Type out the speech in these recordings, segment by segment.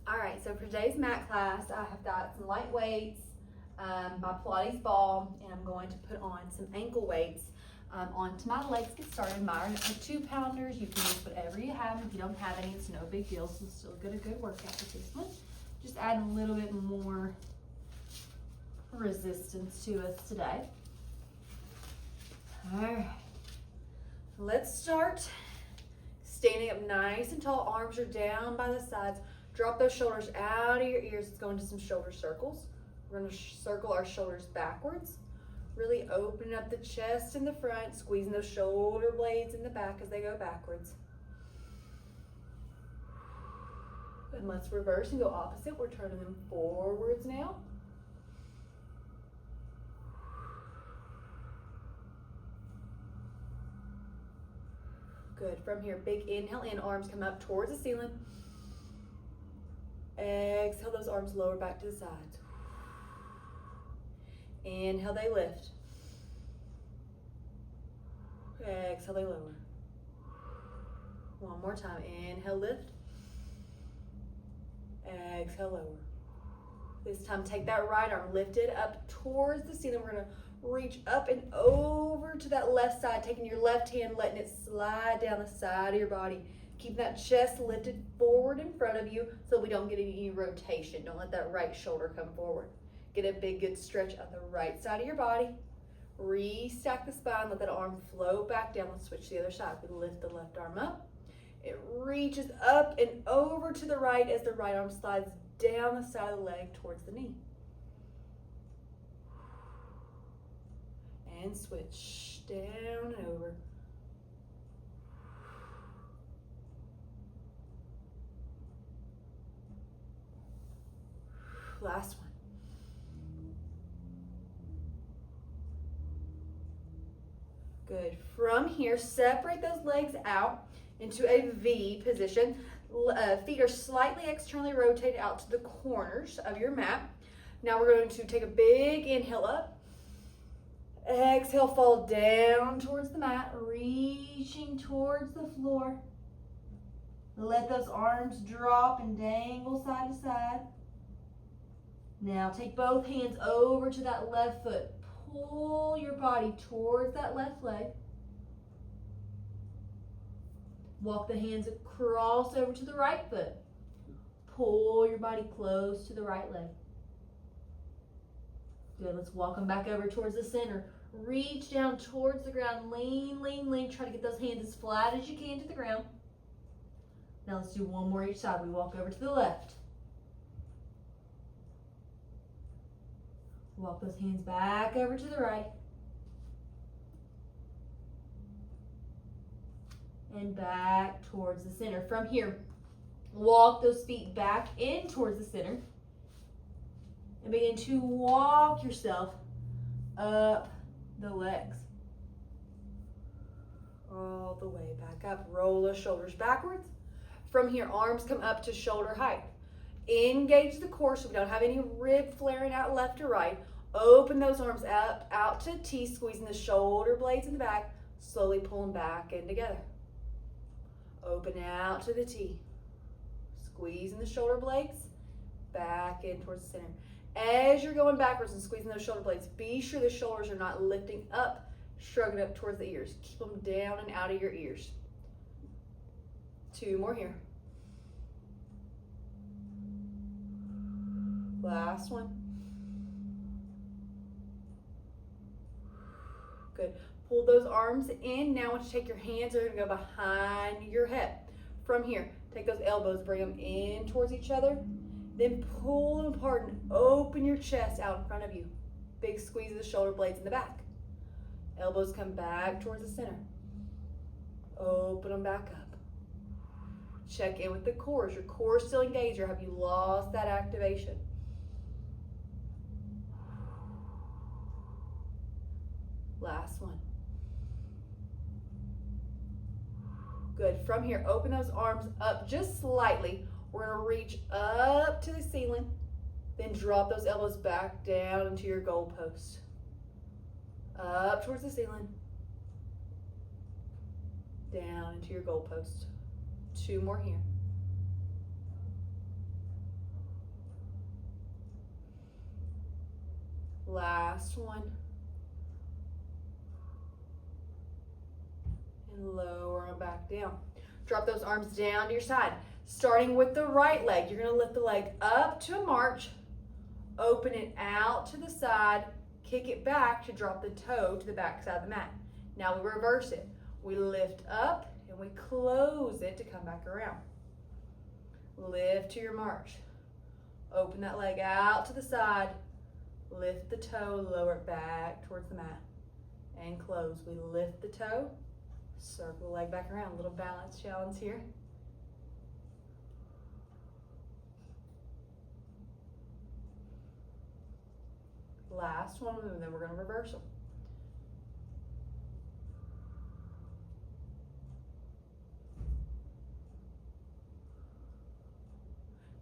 All right, so for today's mat class, I have got some light weights, my Pilates ball, and I'm going to put on some ankle weights onto my legs to get started. Mine are 2-pounders. You can use whatever you have. If you don't have any, it's no big deal. So still get a good workout with this one. Just add a little bit more resistance to us today. All right, let's start. Standing up nice and tall, arms are down by the sides. Drop those shoulders out of your ears. Let's go into some shoulder circles. We're gonna circle our shoulders backwards. Really open up the chest in the front, squeezing those shoulder blades in the back as they go backwards. And let's reverse and go opposite. We're turning them forwards now. Good. From here, big inhale in, arms come up towards the ceiling. Exhale, those arms lower back to the sides. Inhale, they lift. Exhale, they lower. One more time. Inhale, lift. Exhale, lower. This time, take that right arm lifted up towards the ceiling. We're going to reach up and over to that left side, taking your left hand, letting it slide down the side of your body. Keep that chest lifted forward in front of you so we don't get any rotation. Don't let that right shoulder come forward. Get a big, good stretch of the right side of your body. Restack the spine, let that arm float back down. Let's switch to the other side. We lift the left arm up. It reaches up and over to the right as the right arm slides down the side of the leg towards the knee. And switch down and over. Last one. Good. From here, separate those legs out into a V position. Feet are slightly externally rotated out to the corners of your mat. Now we're going to take a big inhale up. Exhale, fall down towards the mat, reaching towards the floor. Let those arms drop and dangle side to side. Now take both hands over to that left foot. Pull your body towards that left leg. Walk the hands across over to the right foot. Pull your body close to the right leg. Good, let's walk them back over towards the center. Reach down towards the ground. Lean, lean, lean. Try to get those hands as flat as you can to the ground. Now let's do one more each side. We walk over to the left. Walk those hands back over to the right. And back towards the center. From here, walk those feet back in towards the center. And begin to walk yourself up the legs. All the way back up. Roll those shoulders backwards. From here, arms come up to shoulder height. Engage the core so we don't have any rib flaring out left or right. Open those arms up, out to T, squeezing the shoulder blades in the back, slowly pulling back in together. Open out to the T. Squeezing the shoulder blades, back in towards the center. As you're going backwards and squeezing those shoulder blades, be sure the shoulders are not lifting up, shrugging up towards the ears. Keep them down and out of your ears. 2 more here. Last one. Good. Pull those arms in. Now I want you to take your hands, they're going to go behind your head. From here, take those elbows, bring them in towards each other. Then pull them apart and open your chest out in front of you. Big squeeze of the shoulder blades in the back. Elbows come back towards the center. Open them back up. Check in with the core. Is your core still engaged or have you lost that activation? Last one. Good. From here, open those arms up just slightly. We're going to reach up to the ceiling, then drop those elbows back down into your goalpost. Up towards the ceiling, down into your goalpost. 2 more here. Last one. And lower them back down. Drop those arms down to your side. Starting with the right leg, you're gonna lift the leg up to a march, open it out to the side, kick it back to drop the toe to the back side of the mat. Now we reverse it. We lift up and we close it to come back around. Lift to your march. Open that leg out to the side, lift the toe, lower it back towards the mat, and close. We lift the toe, circle the leg back around. A little balance challenge here. Last one, and then we're going to reverse them.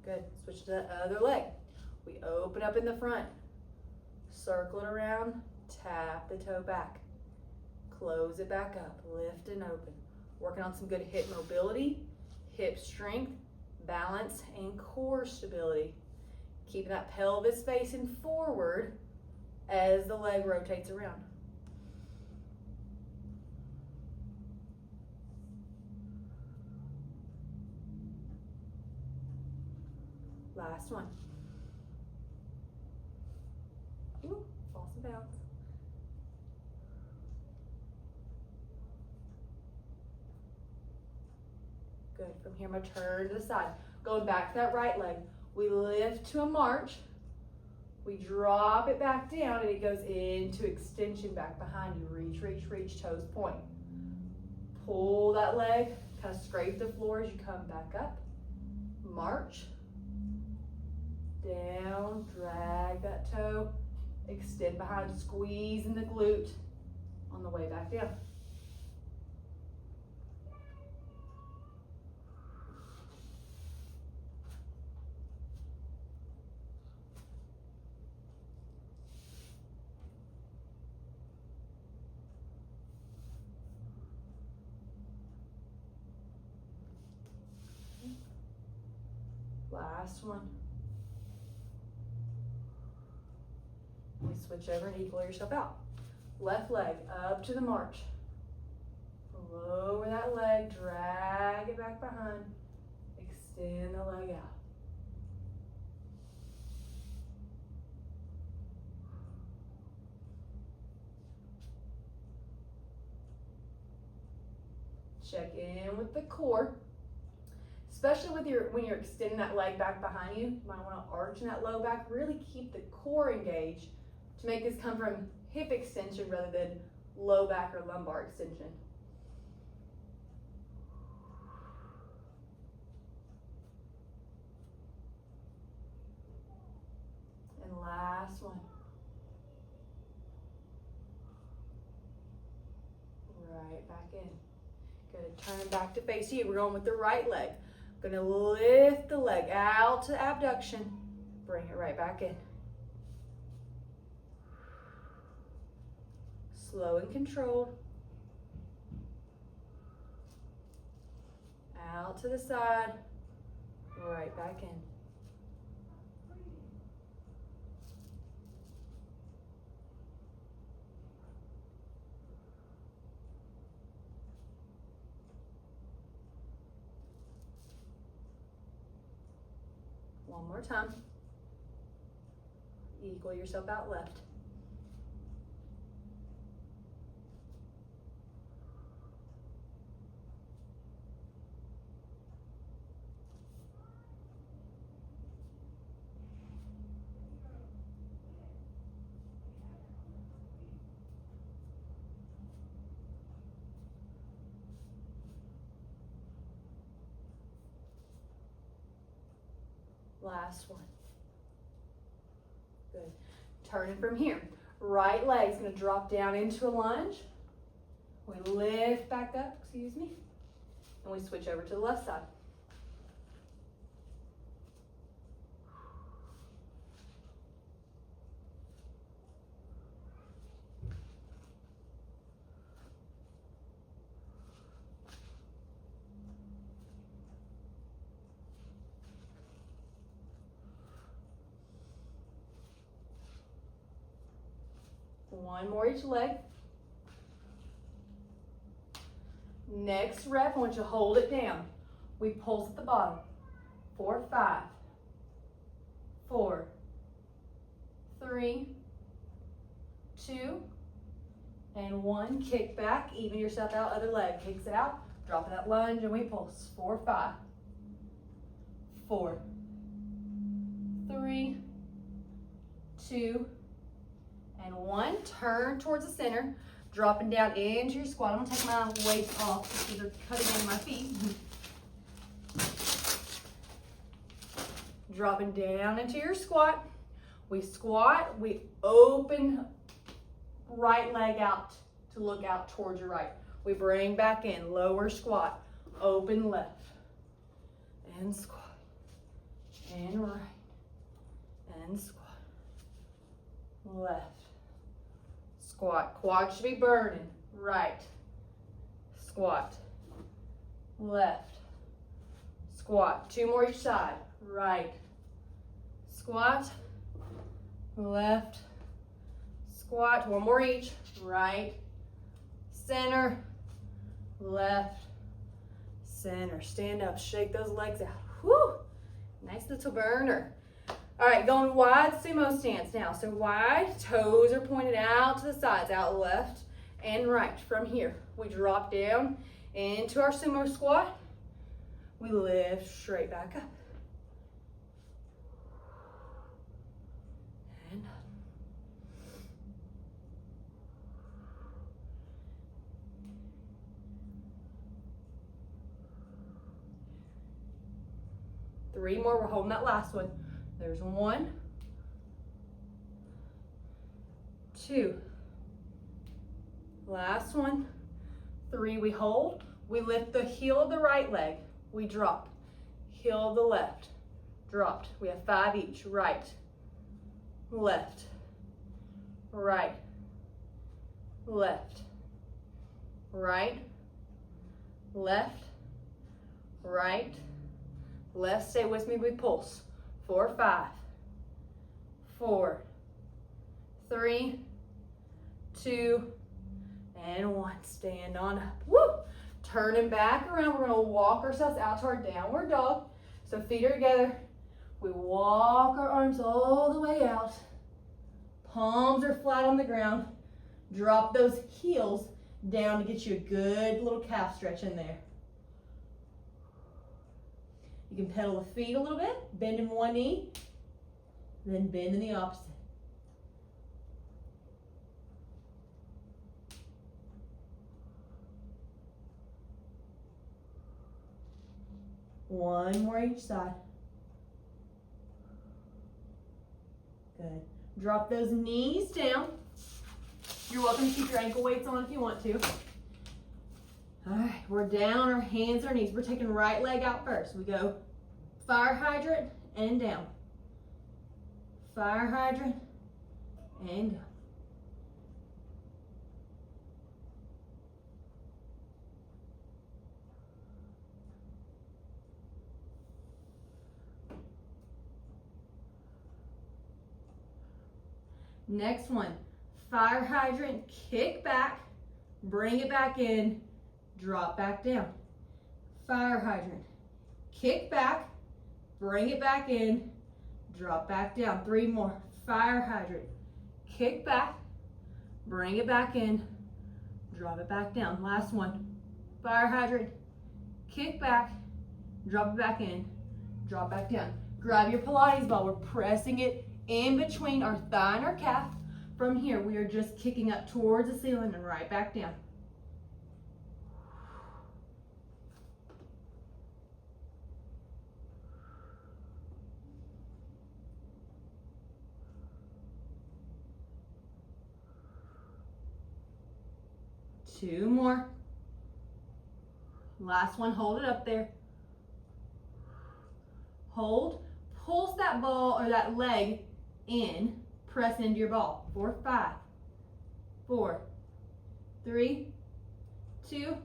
Good. Switch to the other leg. We open up in the front, circle it around, tap the toe back, close it back up, lift and open. Working on some good hip mobility, hip strength, balance, and core stability. Keeping that pelvis facing forward as the leg rotates around. Last one. Ooh, false and bounce. Good. From here, I'm going to turn to the side. Going back to that right leg. We lift to a march. We drop it back down, and it goes into extension back behind you. Reach, reach, reach, toes point. Pull that leg, kind of scrape the floor as you come back up. March. Down, drag that toe, extend behind, squeeze in the glute on the way back down. Last one. We switch over and equal yourself out. Left leg up to the march. Lower that leg, drag it back behind, extend the leg out. Check in with the core. Especially when you're extending that leg back behind you, you might want to arch in that low back. Really keep the core engaged to make this come from hip extension rather than low back or lumbar extension. And last one. Right back in. Good. Turn back to face you. We're going with the right leg. Gonna lift the leg out to abduction. Bring it right back in. Slow and controlled. Out to the side. Right back in. One more time. Equal yourself out left. Last one. Good. Turning from here. Right leg's going to drop down into a lunge. We lift back up, and we switch over to the left side. One more each leg. Next rep, I want you to hold it down. We pulse at the bottom. 4, 5, 4, 3, 2, and 1. Kick back, even yourself out, other leg. Kicks it out, drop that lunge, and we pulse. 4, 5, 4, 3, 2, and 1. Turn towards the center, dropping down into your squat. I'm gonna take my weights off because they're cutting into my feet. Dropping down into your squat. We squat, we open right leg out to look out towards your right. We bring back in, lower squat, open left, and squat, and right, and squat, left, squat. Quad should be burning, right, squat, left, squat. 2 more each side, right, squat, left, squat. 1 more each, right, center, left, center. Stand up, shake those legs out. Whew, nice little burner. All right, going wide sumo stance now. So wide, toes are pointed out to the sides, out left and right. From here, we drop down into our sumo squat. We lift straight back up. And up. Three more, we're holding that last one. There's 1, 2, last one, 3, we hold. We lift the heel of the right leg, we drop. Heel of the left, dropped. We have 5 each, right, left, right, left, right, left, right, left. Stay with me, we pulse. 4, 5, 4, 3, 2, and 1. Stand on up. Woo! Turning back around, we're gonna walk ourselves out to our downward dog. So feet are together. We walk our arms all the way out. Palms are flat on the ground. Drop those heels down to get you a good little calf stretch in there. You can pedal the feet a little bit, bend in one knee, then bend in the opposite. One more each side. Good. Drop those knees down. You're welcome to keep your ankle weights on if you want to. All right, we're down, our hands, our knees. We're taking right leg out first. We go fire hydrant and down. Fire hydrant and down. Next one, fire hydrant, kick back, bring it back in, drop back down. Fire hydrant, kick back, bring it back in, drop back down. 3 more. Fire hydrant, kick back, bring it back in, drop it back down. Last one. Fire hydrant, kick back, drop it back in, drop back down. Grab your Pilates ball. We're pressing it in between our thigh and our calf. From here, we are just kicking up towards the ceiling and right back down. Two more. Last one, hold it up there. Hold, pulse that ball or that leg in, press into your ball. 4, 5, 4, 3, 2,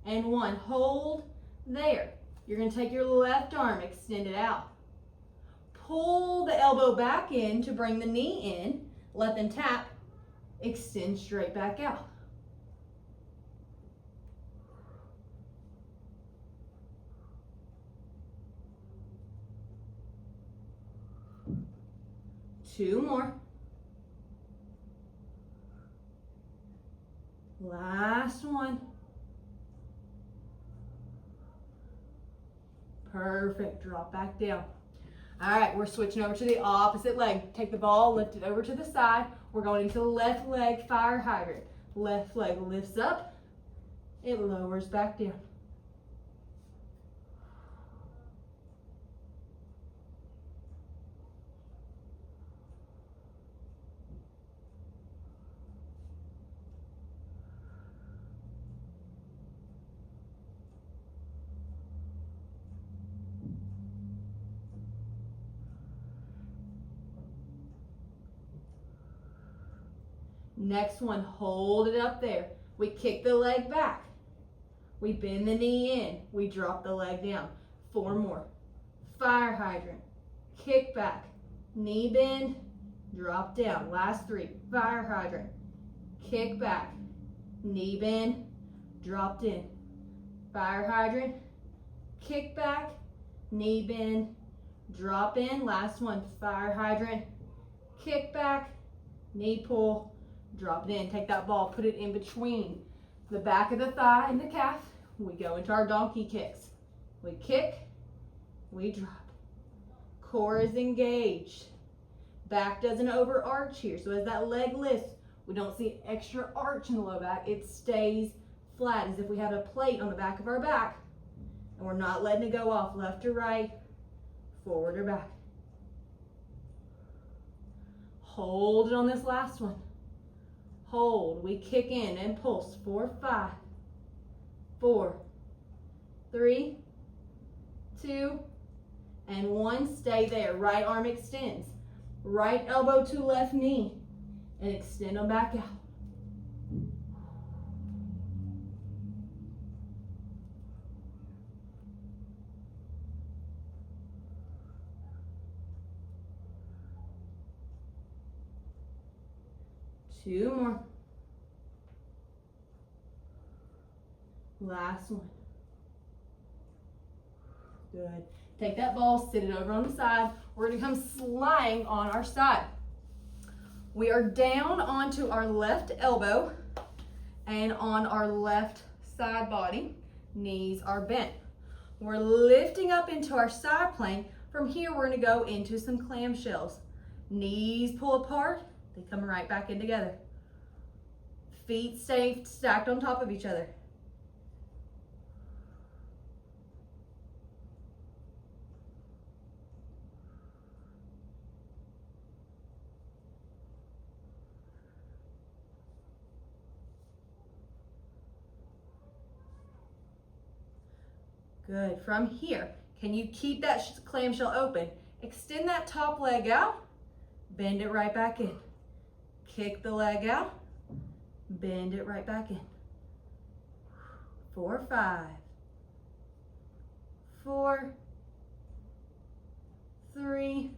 and 1. Hold there. You're gonna take your left arm, extend it out. Pull the elbow back in to bring the knee in, let them tap, extend straight back out. Two more. Last one. Perfect. Drop back down. All right, we're switching over to the opposite leg. Take the ball, lift it over to the side. We're going into the left leg fire hydrant. Left leg lifts up, it lowers back down. Next one, hold it up there. We kick the leg back. We bend the knee in. We drop the leg down. Four more. Fire hydrant. Kick back. Knee bend. Drop down. Last three. Fire hydrant. Kick back. Knee bend. Dropped in. Fire hydrant. Kick back. Knee bend. Drop in. Last one. Fire hydrant. Kick back. Knee pull. Drop it in. Take that ball, put it in between the back of the thigh and the calf. We go into our donkey kicks. We kick, we drop. Core is engaged. Back doesn't overarch here. So as that leg lifts, we don't see extra arch in the low back. It stays flat as if we have a plate on the back of our back. And we're not letting it go off left or right, forward or back. Hold it on this last one. Hold, we kick in and pulse. 4, 5, 4, 3, 2, and 1. Stay there. Right arm extends. Right elbow to left knee. And extend them back out. Two more. Last one. Good. Take that ball, sit it over on the side. We're going to come sliding on our side. We are down onto our left elbow and on our left side body. Knees are bent. We're lifting up into our side plank. From here, we're going to go into some clamshells. Knees pull apart. They come right back in together. Feet stay stacked on top of each other. Good. From here, can you keep that clamshell open? Extend that top leg out. Bend it right back in. Kick the leg out. Bend it right back in. 4, 5, 4, 3,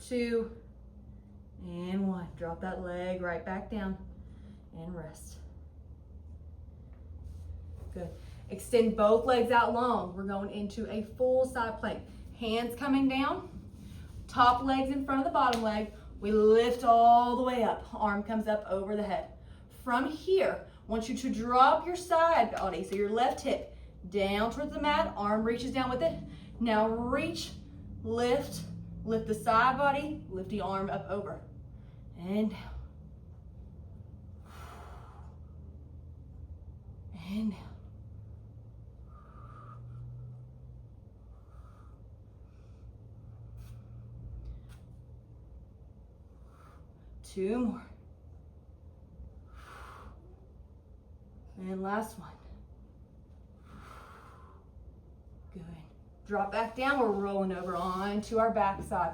2, and 1. Drop that leg right back down and rest. Good. Extend both legs out long. We're going into a full side plank. Hands coming down. Top legs in front of the bottom leg. We lift all the way up. Arm comes up over the head. From here, I want you to drop your side body, so your left hip down towards the mat. Arm reaches down with it. Now reach, lift the side body, lift the arm up over. And down. And down. Two more. And last one. Good. Drop back down. We're rolling over onto our back side.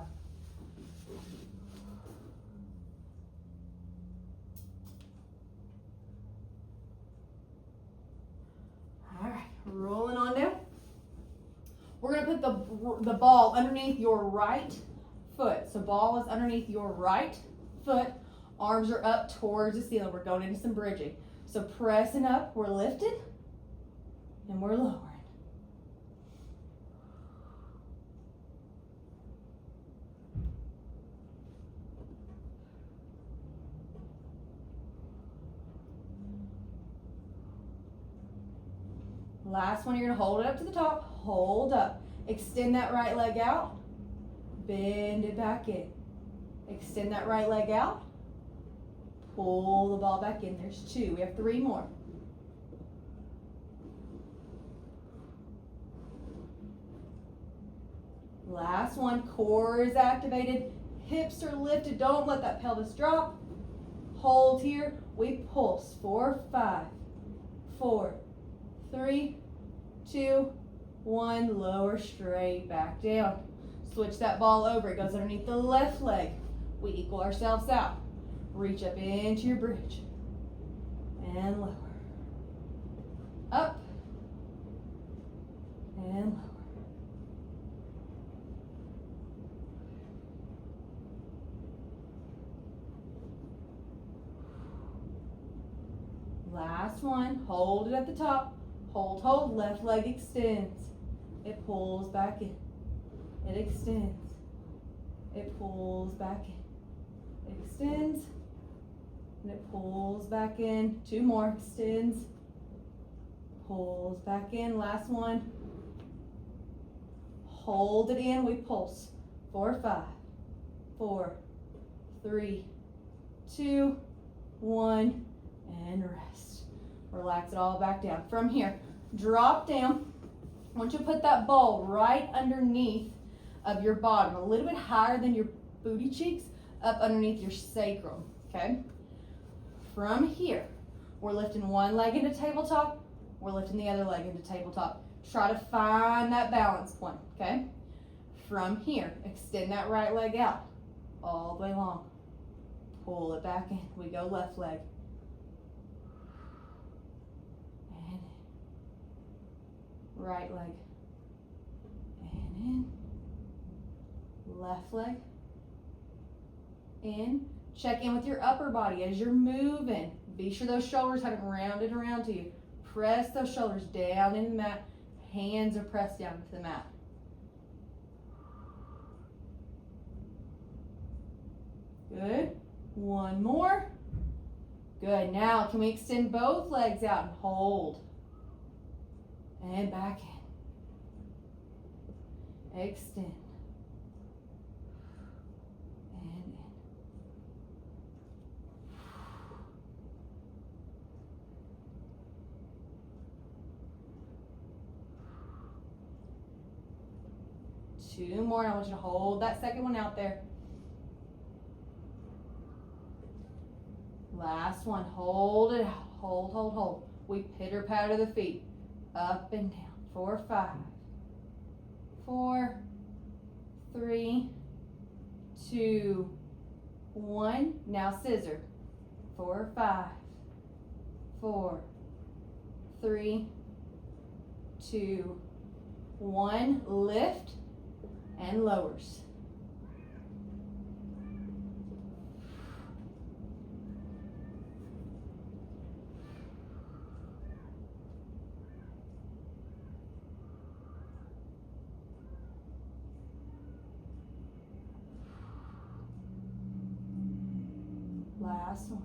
All right, rolling on down. We're going to put the ball underneath your right foot. So ball is underneath your right foot. Arms are up towards the ceiling. We're going into some bridging. So pressing up, we're lifted, and we're lowering. Last one, you're gonna hold it up to the top, hold up. Extend that right leg out, bend it back in. Extend that right leg out, pull the ball back in. There's 2, we have 3 more. Last one, core is activated, hips are lifted, don't let that pelvis drop. Hold here, we pulse, 4, 5, 4, 3, 2, 1, lower straight back down. Switch that ball over, it goes underneath the left leg. We equal ourselves out. Reach up into your bridge and lower. Up and lower. Last one, hold it at the top. Hold, hold, left leg extends. It pulls back in. It extends. It pulls back in. It extends. And it pulls back in. 2 more, extends. Pulls back in, last one. Hold it in, we pulse. 4, 5, 4, 3, 2, 1, and rest. Relax it all back down. From here, drop down. I want you to put that ball right underneath of your bottom, a little bit higher than your booty cheeks, up underneath your sacrum, okay? From here, we're lifting one leg into tabletop, we're lifting the other leg into tabletop. Try to find that balance point, okay? From here, extend that right leg out all the way long. Pull it back in. We go left leg. And in. Right leg. And in. Left leg. In. Check in with your upper body as you're moving. Be sure those shoulders haven't rounded around to you. Press those shoulders down in the mat. Hands are pressed down into the mat. Good. One more. Good. Now, can we extend both legs out and hold? And back in. Extend. And in. Two more. I want you to hold that second one out there. Last one. Hold it out. Hold, hold, hold. We pitter patter the feet. Up and down. 4, 5, 4, 3, 2, 1. Now scissor. 4, 5, 4, 3, 2, 1. Lift and lowers. Last one.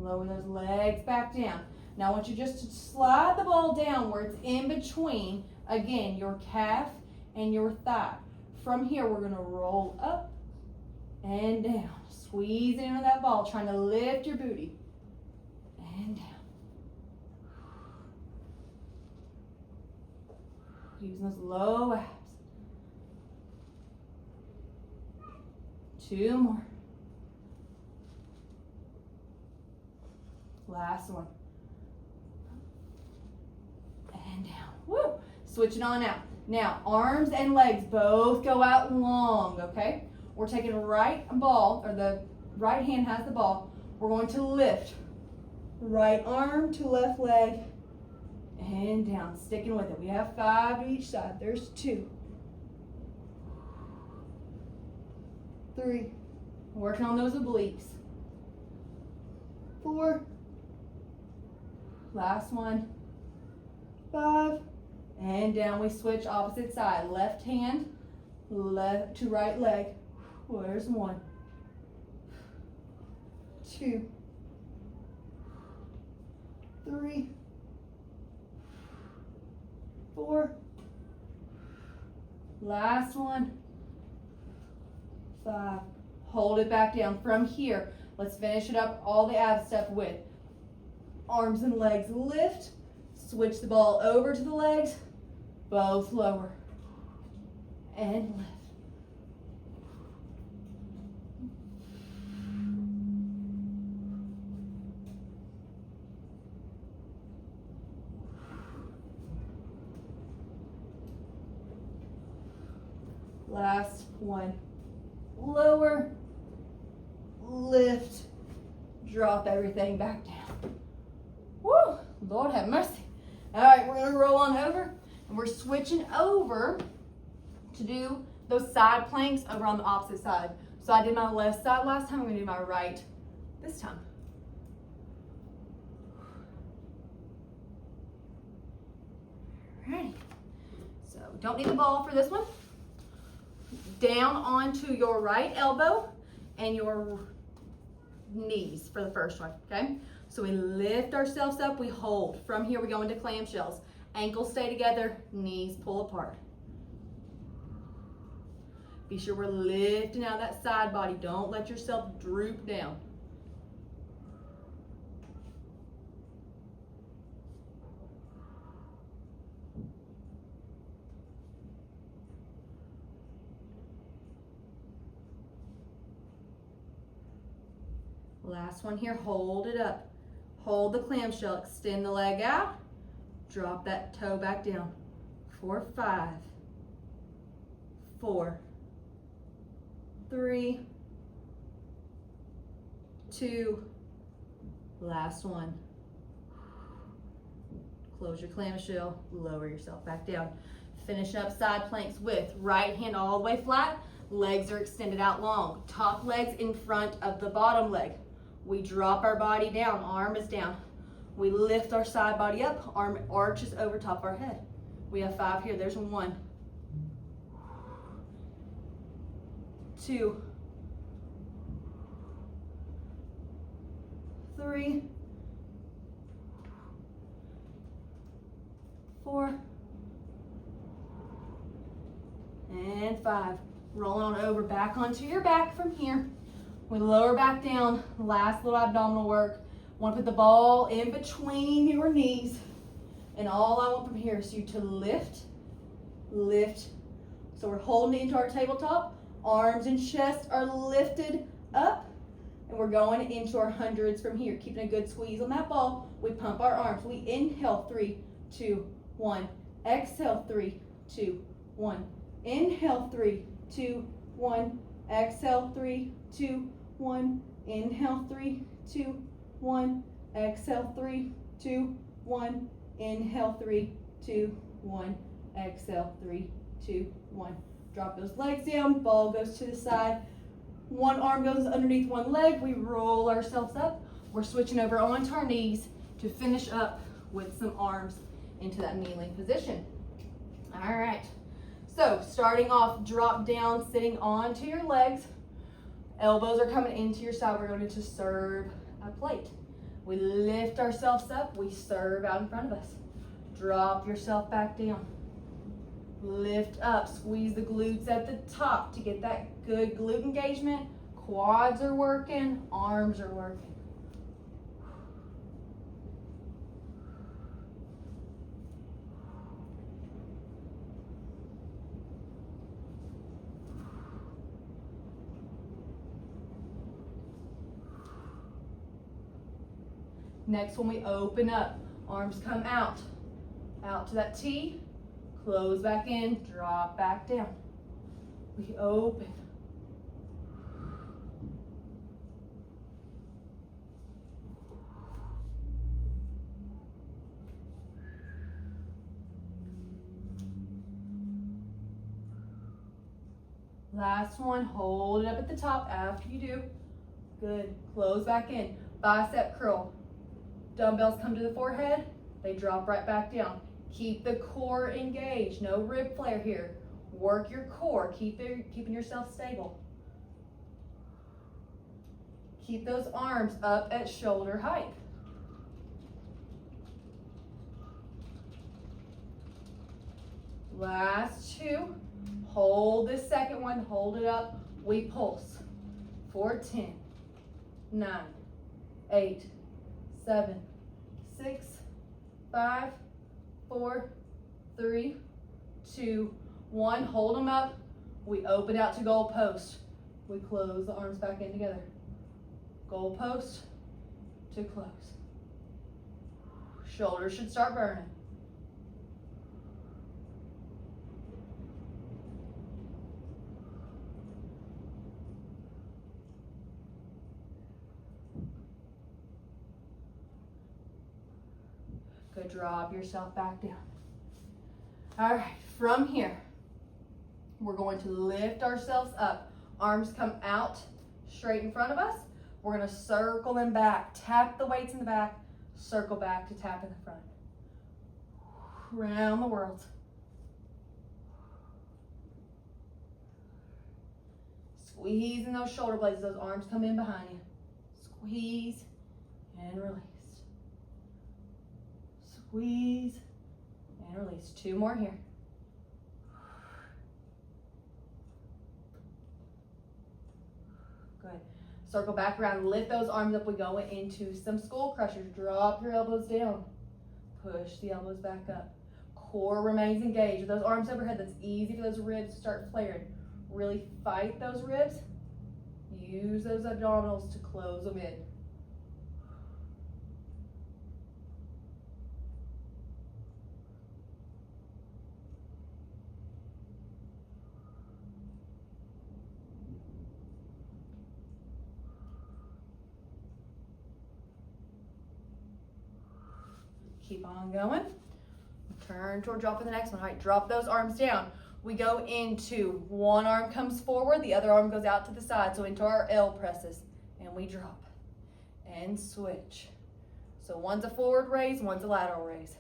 Lower those legs back down. Now I want you just to slide the ball down where it's in between, again, your calf and your thigh. From here, we're going to roll up and down. Squeeze into that ball, trying to lift your booty. And down. Using those low abs. 2 more. Last one. And down. Woo! Switch it on out. Now, arms and legs both go out long, okay? We're taking a right ball, or the right hand has the ball. We're going to lift. Right arm to left leg. And down. Sticking with it. We have 5 to each side. There's 2. 3. Working on those obliques. 4. Last one. 5. And down we switch opposite side. Left hand, left to right leg. There's 1. 2. 3. 4. Last one. 5. Hold it back down. From here, let's finish it up all the ab stuff with arms and legs lift. Switch the ball over to the legs. Both lower. And lift. Last one. Lower, lift, drop everything back down. Woo! Lord have mercy. All right, we're gonna roll on over, and we're switching over to do those side planks over on the opposite side. So I did my left side last time, I'm gonna do my right this time. All right, so don't need the ball for this one. Down onto your right elbow and your knees for the first one, okay? So we lift ourselves up, we hold. From here we go into clamshells. Ankles stay together, knees pull apart. Be sure we're lifting out that side body. Don't let yourself droop down. Last one here, hold it up. Hold the clamshell, extend the leg out, drop that toe back down. 4, 5, 4, 3, 2, last one. Close your clamshell, lower yourself back down. Finish up side planks with right hand all the way flat, legs are extended out long. Top leg's in front of the bottom leg. We drop our body down, arm is down. We lift our side body up, arm arches over top of our head. We have 5 here, there's 1, 2, 3, 4, and 5. Rolling on over, back onto your back from here. We lower back down, last little abdominal work. Want to put the ball in between your knees. And all I want from here is you to lift, lift. So we're holding into our tabletop. Arms and chest are lifted up. And we're going into our hundreds from here. Keeping a good squeeze on that ball. We pump our arms. We inhale, 3, 2, 1. Exhale, 3, 2, 1. Inhale, 3, 2, 1. Exhale, 3, 2, 1. Inhale, 3, 2, 1. Exhale, 3, 2, 1. Inhale, 3, 2, 1. Exhale, 3, 2, 1. Drop those legs down. Ball goes to the side. One arm goes underneath one leg. We roll ourselves up. We're switching over onto our knees to finish up with some arms into that kneeling position. All right. So starting off, drop down, sitting onto your legs. Elbows are coming into your side. We're going to serve a plate. We lift ourselves up. We serve out in front of us. Drop yourself back down. Lift up. Squeeze the glutes at the top to get that good glute engagement. Quads are working. Arms are working. Next one, we open up. Arms come out. Out to that T. Close back in. Drop back down. We open. Last one, hold it up at the top after you do. Good, close back in. Bicep curl. Dumbbells come to the forehead, they drop right back down. Keep the core engaged, no rib flare here. Work your core, keeping yourself stable. Keep those arms up at shoulder height. Last two. Hold this second one, hold it up. We pulse for 10, 9, 8, 7, 6, 5, 4, 3, 2, 1. Hold them up. We open out to goal post. We close the arms back in together. Goal post to close. Shoulders should start burning. Good, drop yourself back down. All right, from here, we're going to lift ourselves up. Arms come out straight in front of us. We're gonna circle them back. Tap the weights in the back, circle back to tap in the front. Around the world. Squeezing those shoulder blades, those arms come in behind you. Squeeze and release. Squeeze and release. Two more here. Good. Circle back around, lift those arms up. We go into some skull crushers. Drop your elbows down. Push the elbows back up. Core remains engaged. With those arms overhead, that's easy for those ribs to start flaring. Really fight those ribs. Use those abdominals to close them in. Keep on going. Turn toward dropping the next one. All right, drop those arms down. We go into one arm comes forward, the other arm goes out to the side, so into our L presses, and we drop and switch. So one's a forward raise, one's a lateral raise.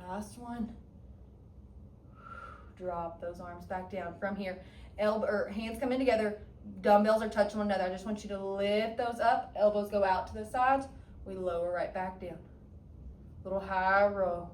Last one. Drop those arms back down. From here, hands come in together, dumbbells are touching one another. I just want you to lift those up, elbows go out to the sides, we lower right back down. Little high row.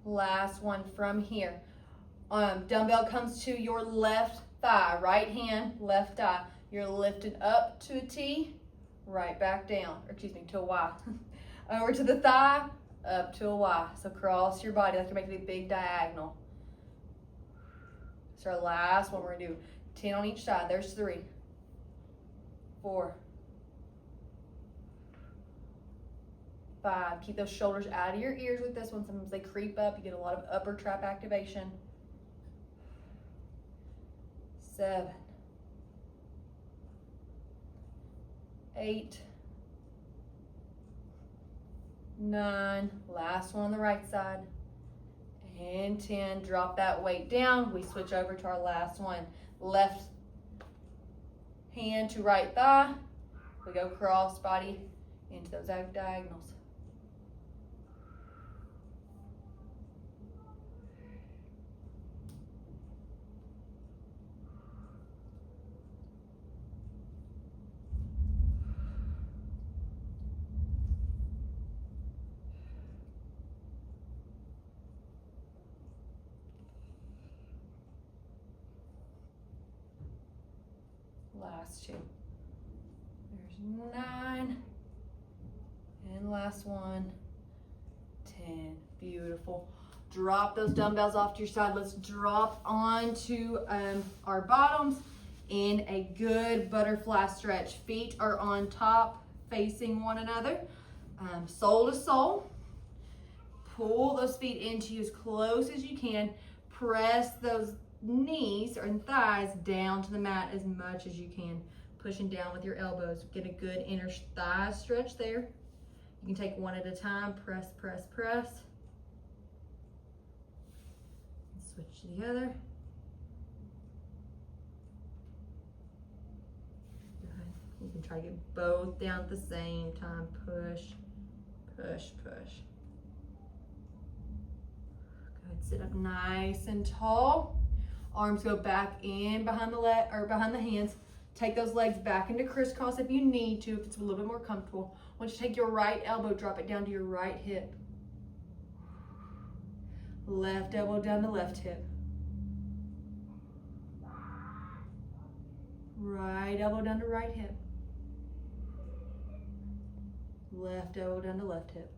Last one from here. Dumbbell comes to your left thigh, right hand, left thigh. You're lifted up to a T, right back down, or excuse me, to a Y. Over to the thigh, up to a Y. So cross your body like you're making a big diagonal. So our last one, we're gonna do 10 on each side. There's 3, 4, 5. Keep those shoulders out of your ears with this one. Sometimes they creep up. You get a lot of upper trap activation. 7, 8, 9. Last one on the right side. And 10. Drop that weight down. We switch over to our last one. Left hand to right thigh. We go cross body into those diagonals. last two. There's 9. And last one, 10. Beautiful. Drop those dumbbells off to your side. Let's drop onto our bottoms in a good butterfly stretch. Feet are on top, facing one another, sole to sole. Pull those feet into you as close as you can. Press those knees and thighs down to the mat as much as you can. Pushing down with your elbows. Get a good inner thigh stretch there. You can take one at a time. Press, press, press. Switch to the other. Good. You can try to get both down at the same time. Push, push, push. Good. Sit up nice and tall. Arms go back in behind the leg or behind the hands. Take those legs back into crisscross if you need to, if it's a little bit more comfortable. Once you take your right elbow, drop it down to your right hip. Left elbow down to left hip. Right elbow down to right hip. Left elbow down to left hip.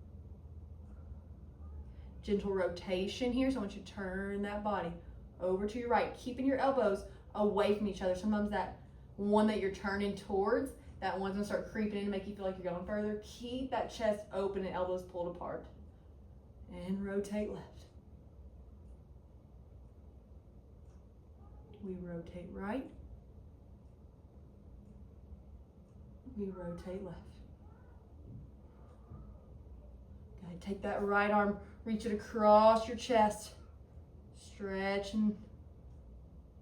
Gentle rotation here, so I want you to turn that body over to your right, keeping your elbows away from each other. Sometimes that one that you're turning towards, that one's gonna start creeping in to make you feel like you're going further. Keep that chest open and elbows pulled apart. And rotate left. We rotate right. We rotate left. Good. Take that right arm, reach it across your chest. Stretching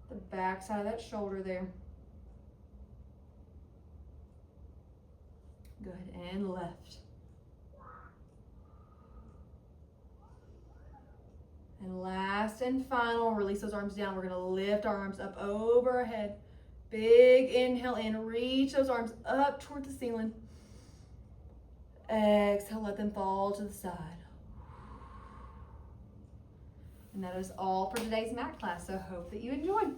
the back side of that shoulder there. Good, and left. And last and final, release those arms down. We're gonna lift our arms up over our head. Big inhale in, reach those arms up toward the ceiling. Exhale, let them fall to the side. And that is all for today's mat class, so I hope that you enjoyed.